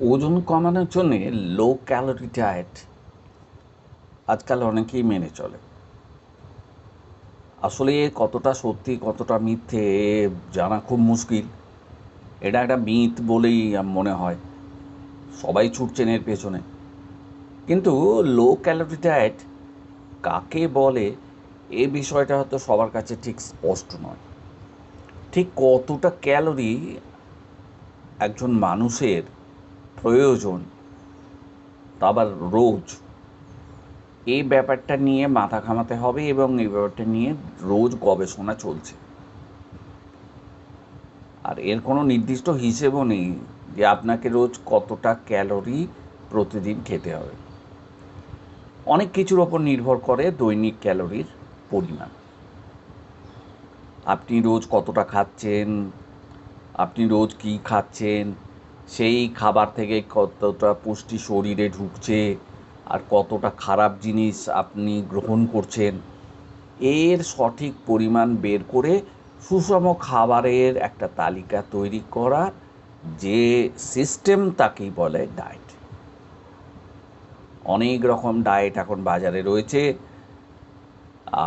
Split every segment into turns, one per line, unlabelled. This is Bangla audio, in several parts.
ওজন কমানোর জন্যে লো ক্যালোরি ডায়েট আজকাল অনেকেই মেনে চলে। আসলে কতটা সত্যি কতটা মিথ্যে জানা খুব মুশকিল। এটা একটা মিথ বলেই মনে হয়, সবাই ছুটছেন এর পেছনে। কিন্তু লো ক্যালোরি ডায়েট কাকে বলে এ বিষয়টা হয়তো সবার কাছে ঠিক স্পষ্ট নয়। ঠিক কতটা ক্যালোরি একজন মানুষের প্রয়োজন, তা আবার রোজ, এই ব্যাপারটা নিয়ে মাথা ঘামাতে হবে এবং এই ব্যাপারটা নিয়ে রোজ গবেষণা চলছে। আর এর কোনো নির্দিষ্ট হিসেবও নেই যে আপনাকে রোজ কতটা ক্যালোরি প্রতিদিন খেতে হবে। অনেক কিছুর ওপর নির্ভর করে দৈনিক ক্যালোরির পরিমাণ। আপনি রোজ কতটা খাচ্ছেন, আপনি রোজ কী খাচ্ছেন, সেই খাবার থেকে কতটা পুষ্টি শরীরে ঢুকছে, আর কতটা খারাপ জিনিস আপনি গ্রহণ করছেন, এর সঠিক পরিমাণ বের করে সুষম খাবারের একটা তালিকা তৈরি করার যে সিস্টেম, তাকেই বলে ডায়েট। অনেক রকম ডায়েট এখন বাজারে রয়েছে,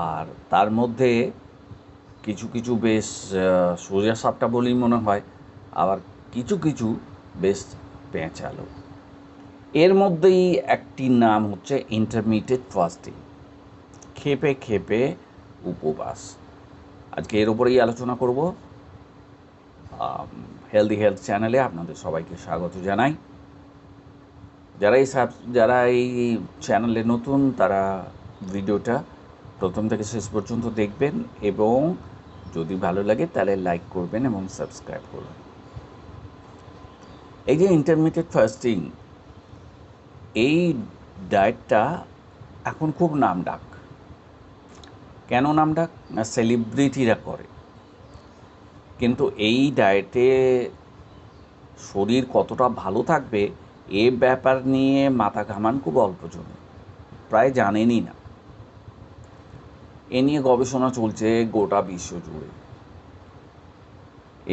আর তার মধ্যে কিছু কিছু বেশ সোজা সাপটা বলেই মনে হয়, আবার কিছু কিছু বেশ পেঁচালো। এর মধ্যেই একটি নাম হচ্ছে ইন্টারমিডিয়েট ফাস্টিং, খেপে খেপে উপবাস। আজকে এর উপরেই আলোচনা করব। হেলদি হেলথ চ্যানেলে আপনাদের সবাইকে স্বাগত জানাই। যারা এই চ্যানেলে নতুন, তারা ভিডিওটা প্রথম থেকে শেষ পর্যন্ত দেখবেন এবং যদি ভালো লাগে তাহলে লাইক করবেন এবং সাবস্ক্রাইব করবেন। এই যে ইন্টারমিডিয়েট ফাস্টিং, এই ডায়েটটা এখন খুব নামডাক। কেন নামডাক? না, সেলিব্রিটিরা করে। কিন্তু এই ডায়েটে শরীর কতটা ভালো থাকবে এ ব্যাপার নিয়ে মাথা ঘামান খুব অল্পজন, প্রায় জানেনই না। এ নিয়ে গবেষণা চলছে গোটা বিশ্ব জুড়ে,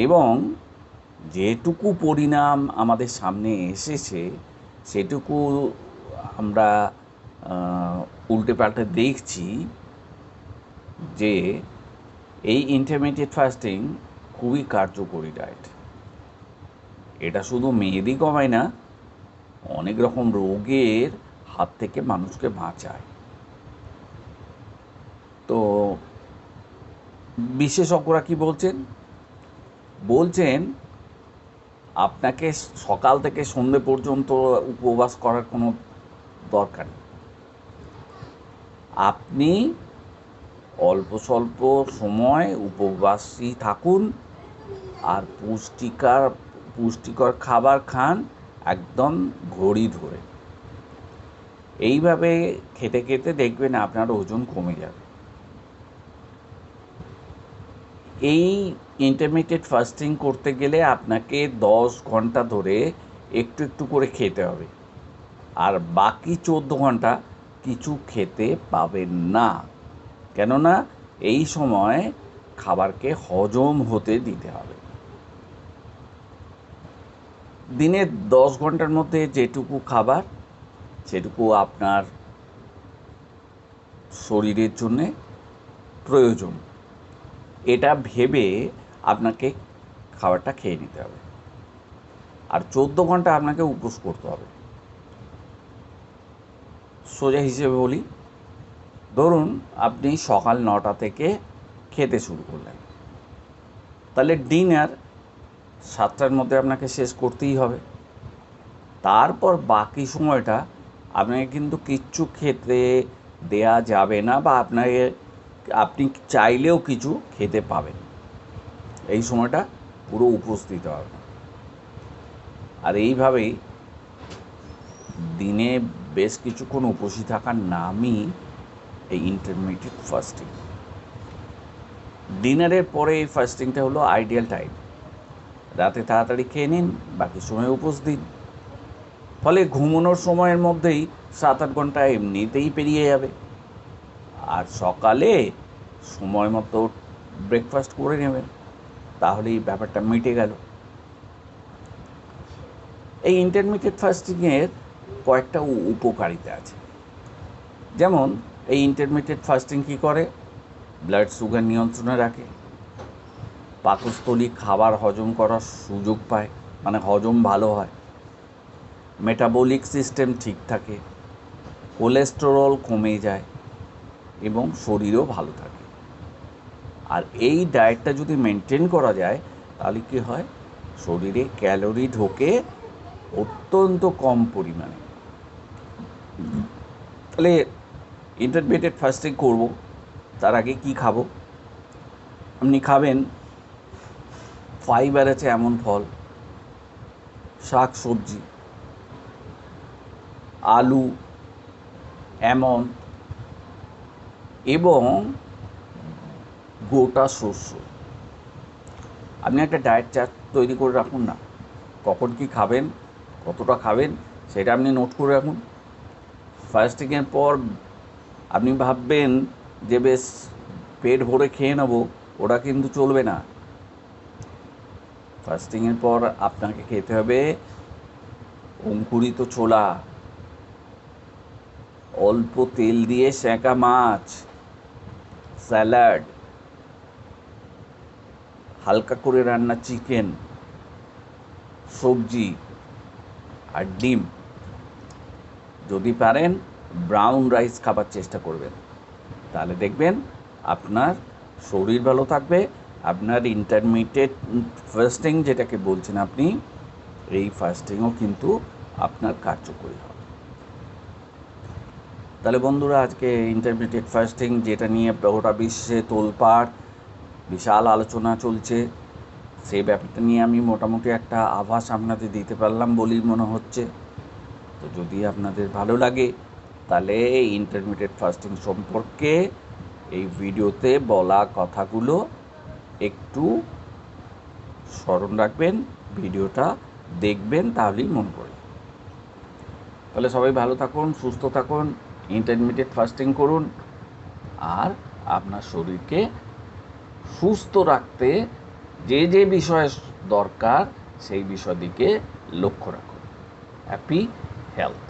এবং যেটুকু পরিণাম আমাদের সামনে এসেছে সেটুকু আমরা উল্টে পাল্টে দেখছি যে এই ইন্টারমিডিয়েট ফাস্টিং খুবই কার্যকরী ডায়েট। এটা শুধু মেয়েদের কমায় না, অনেক রকম রোগের হাত থেকে মানুষকে বাঁচায়। তো বিশেষজ্ঞরা কি বলছেন? বলছেন আপনাকে সকাল থেকে সন্ধে পর্যন্ত উপবাস করার কোনো দরকার নেই। আপনি অল্প স্বল্প সময় উপবাসী থাকুন, আর পুষ্টিকর খাবার খান একদম ঘড়ি ধরে। এইভাবে খেতে খেতে দেখবেন আপনার ওজন কমে যাবে। এই ইন্টারমিডিয়েট ফাস্টিং করতে গেলে আপনাকে 10 ঘন্টা ধরে একটু একটু করে খেতে হবে, আর বাকি 14 ঘন্টা কিছু খেতে পাবেন না। কেননা এই সময় খাবারকে হজম হতে দিতে হবে। দিনে 10 ঘন্টার মধ্যে যেটুকু খাবার, সেটুকু আপনার শরীরের জন্যে প্রয়োজন, এটা ভেবে আপনাকে খাবারটা খেয়ে নিতে হবে। আর 14 ঘন্টা আপনাকে উপোস করতে হবে। সোজা হিসেবে বলি, ধরুন আপনি সকাল 9টা থেকে খেতে শুরু করলেন, তাহলে ডিনার 7টার মধ্যে আপনাকে শেষ করতেই হবে। তারপর বাকি সময়টা আপনাকে কিন্তু কিচ্ছু খেতে দেয়া যাবে না, বা আপনি চাইলেও কিছু খেতে পাবেন। এই সময়টা পুরো উপোস দিতে হবে। আর এইভাবেই দিনে বেশ কিছুক্ষণ উপোসী থাকার নামই এই ইন্টারমিডিয়েট ফাস্টিং। ডিনারের পরে এই ফাস্টিংটা হলো আইডিয়াল টাইম। রাতে তাড়াতাড়ি খেয়ে নিন, বাকি সময় উপোস দিন। ফলে ঘুমানোর সময়ের মধ্যেই 7-8 ঘন্টা এমনিতেই পেরিয়ে যাবে, আর সকালে সময় মতো ব্রেকফাস্ট করে নেবেন, তাহলেই ব্যাপারটা মিটে গেল। এই ইন্টারমিডিয়েট ফাস্টিংয়ের কয়েকটা উপকারিতা আছে। যেমন এই ইন্টারমিডিয়েট ফাস্টিং কী করে, ব্লাড সুগার নিয়ন্ত্রণে রাখে, পাকস্থলী খাবার হজম করার সুযোগ পায়, মানে হজম ভালো হয়, মেটাবলিক সিস্টেম ঠিক থাকে, কোলেস্টেরল কমে যায় এবং শরীরও ভালো থাকে। আর এই ডায়েটটা যদি মেনটেন করা যায় তাহলে কী হয়, শরীরে ক্যালোরি ঢোকে অত্যন্ত কম পরিমাণে। তাহলে ইন্টারমিডিয়েট ফাস্টিং করব, তার আগে কি খাবো? আপনি খাবেন ফাইবার আছে এমন ফল, শাক সবজি, আলু, এমন এবং গোটা শস্য। আপনি একটা ডায়েট চার্ট তৈরি করে রাখুন না, কখন কি খাবেন, কতটা খাবেন সেটা আপনি নোট করে রাখুন। ফাস্টিংয়ের পর আপনি ভাববেন যে বেশ পেট ভরে খেয়ে নেবো, ওটা কিন্তু চলবে না। ফাস্টিংয়ের পর আপনাকে খেতে হবে অঙ্কুরিত ছোলা, অল্প তেল দিয়ে সেঁকা মাছ, স্যালাড, হালকা করে রান্না চিকেন, সবজি আর ডিম। যদি পারেন ব্রাউন রাইস খাবার চেষ্টা করবেন, তাহলে দেখবেন আপনার শরীর ভালো থাকবে, আপনার ইন্টারমিডিয়েট ফাস্টিং যেটাকে বলছেন আপনি, এই ফাস্টিংও কিন্তু আপনার কার্যকরী হবে। তাহলে বন্ধুরা, আজকে ইন্টারমিডিয়েট ফাস্টিং যেটা নিয়ে গোটা বিশ্বে তোলপাড়, বিশাল আলোচনা চলছে, সেই ব্যাপারটা নিয়ে আমি মোটামুটি একটা আভাস আপনাদের দিতে পারলাম বলেই মনে হচ্ছে। তো যদি আপনাদের ভালো লাগে তাহলে ইন্টারমিডিয়েট ফাস্টিং সম্পর্কে এই ভিডিওতে বলা কথাগুলো একটু স্মরণ রাখবেন, ভিডিওটা দেখবেন, তাহলেই মনে পড়ে। তাহলে সবাই ভালো থাকুন, সুস্থ থাকুন, ইন্টারমিডিয়েট ফাস্টিং করুন, আর আপনার শরীরকে সুস্থ রাখতে যে যে বিষয় দরকার সেই বিষয় দিকে লক্ষ্য রাখুন। Happy health.